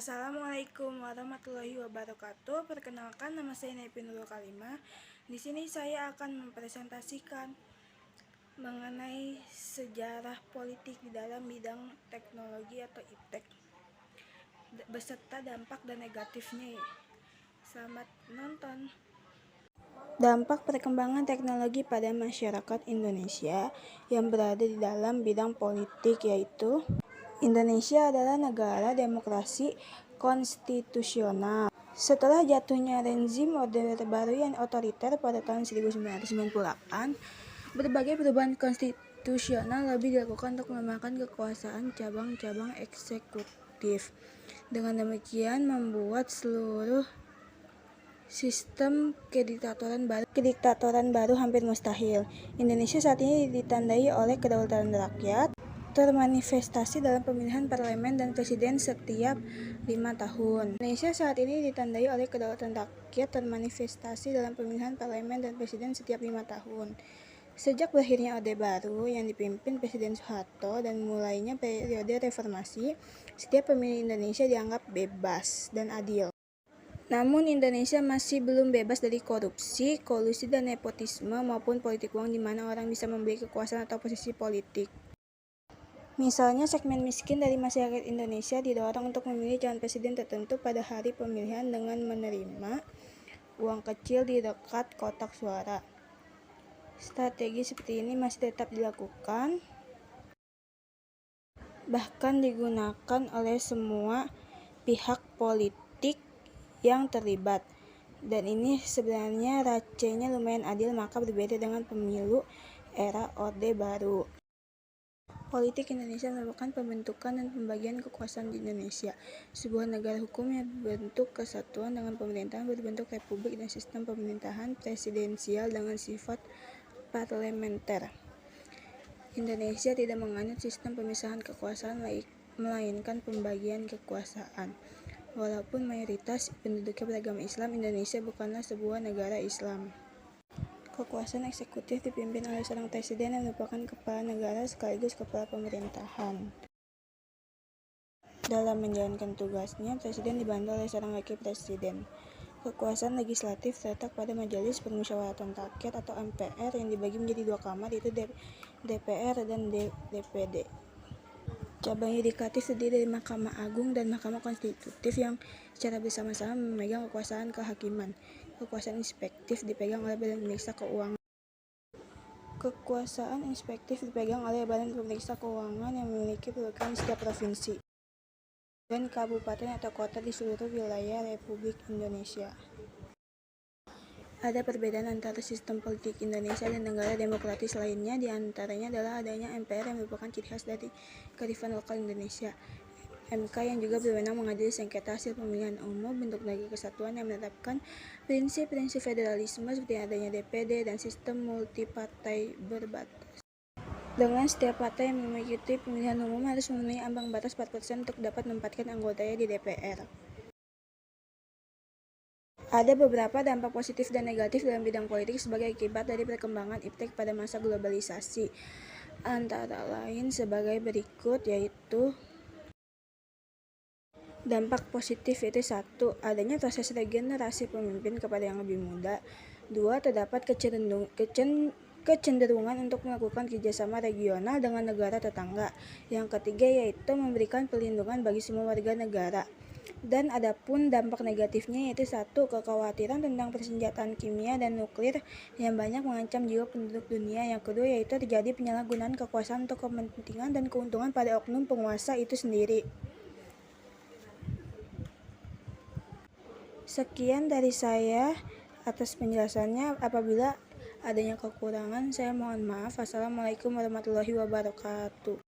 Assalamualaikum warahmatullahi wabarakatuh. Perkenalkan, nama saya Nepi Nurul Kalimah. Di sini saya akan mempresentasikan mengenai sejarah politik di dalam bidang teknologi atau iptek beserta dampak dan negatifnya. Selamat menonton. Dampak perkembangan teknologi pada masyarakat Indonesia yang berada di dalam bidang politik, yaitu Indonesia adalah negara demokrasi konstitusional. Setelah jatuhnya rezim Orde Baru yang otoriter pada tahun 1998, berbagai perubahan konstitusional lebih dilakukan untuk melemahkan kekuasaan cabang-cabang eksekutif. Dengan demikian membuat seluruh sistem kediktatoran baru hampir mustahil. Indonesia saat ini ditandai oleh kedaulatan rakyat, termanifestasi dalam pemilihan parlemen dan presiden setiap 5 tahun. Indonesia saat ini ditandai oleh kedaulatan rakyat, termanifestasi dalam pemilihan parlemen dan presiden setiap 5 tahun. Sejak berakhirnya Orde Baru yang dipimpin Presiden Soeharto dan mulainya periode reformasi, setiap pemilih Indonesia dianggap bebas dan adil. Namun Indonesia masih belum bebas dari korupsi, kolusi dan nepotisme maupun politik uang di mana orang bisa membeli kekuasaan atau posisi politik. Misalnya, segmen miskin dari masyarakat Indonesia didorong untuk memilih calon presiden tertentu pada hari pemilihan dengan menerima uang kecil di dekat kotak suara. Strategi seperti ini masih tetap dilakukan, bahkan digunakan oleh semua pihak politik yang terlibat. Dan ini sebenarnya racenya lumayan adil, maka berbeda dengan pemilu era Orde Baru. Politik Indonesia merupakan pembentukan dan pembagian kekuasaan di Indonesia, sebuah negara hukum yang berbentuk kesatuan dengan pemerintahan berbentuk republik dan sistem pemerintahan presidensial dengan sifat parlementer. Indonesia tidak menganut sistem pemisahan kekuasaan, melainkan pembagian kekuasaan. Walaupun mayoritas penduduknya beragama Islam, Indonesia bukanlah sebuah negara Islam. Kekuasaan eksekutif dipimpin oleh seorang presiden yang merupakan kepala negara sekaligus kepala pemerintahan. Dalam menjalankan tugasnya, presiden dibantu oleh seorang wakil presiden. Kekuasaan legislatif terletak pada Majelis Permusyawaratan Rakyat atau MPR yang dibagi menjadi 2 kamar, yaitu DPR dan DPD. Cabang yudikatif terdiri dari Mahkamah Agung dan Mahkamah Konstitutif yang secara bersama-sama memegang kekuasaan kehakiman. Kekuasaan inspektif dipegang oleh Badan Pemeriksa Keuangan. Kekuasaan inspektif dipegang oleh Badan Pemeriksa Keuangan yang memiliki perwakilan di setiap provinsi dan kabupaten atau kota di seluruh wilayah Republik Indonesia. Ada perbedaan antara sistem politik Indonesia dan negara demokratis lainnya, di antaranya adalah adanya MPR yang merupakan ciri khas dari kearifan lokal Indonesia. MK yang juga berwenang mengadili sengketa hasil pemilihan umum, bentuk negara kesatuan yang menerapkan prinsip-prinsip federalisme seperti adanya DPD dan sistem multipartai berbatas. Dengan setiap partai yang mengikuti pemilihan umum harus memenuhi ambang batas 4% untuk dapat menempatkan anggotanya di DPR. Ada beberapa dampak positif dan negatif dalam bidang politik sebagai akibat dari perkembangan iptek pada masa globalisasi. Antara lain sebagai berikut, yaitu dampak positif yaitu 1. Adanya proses regenerasi pemimpin kepada yang lebih muda. 2. Terdapat kecenderungan untuk melakukan kerjasama regional dengan negara tetangga. Yang ketiga yaitu memberikan perlindungan bagi semua warga negara. Dan adapun dampak negatifnya yaitu 1. Kekhawatiran tentang persenjataan kimia dan nuklir yang banyak mengancam jiwa penduduk dunia. Yang kedua yaitu terjadi penyalahgunaan kekuasaan untuk kepentingan dan keuntungan pada oknum penguasa itu sendiri. Sekian dari saya atas penjelasannya. Apabila adanya kekurangan, saya mohon maaf. Wassalamualaikum warahmatullahi wabarakatuh.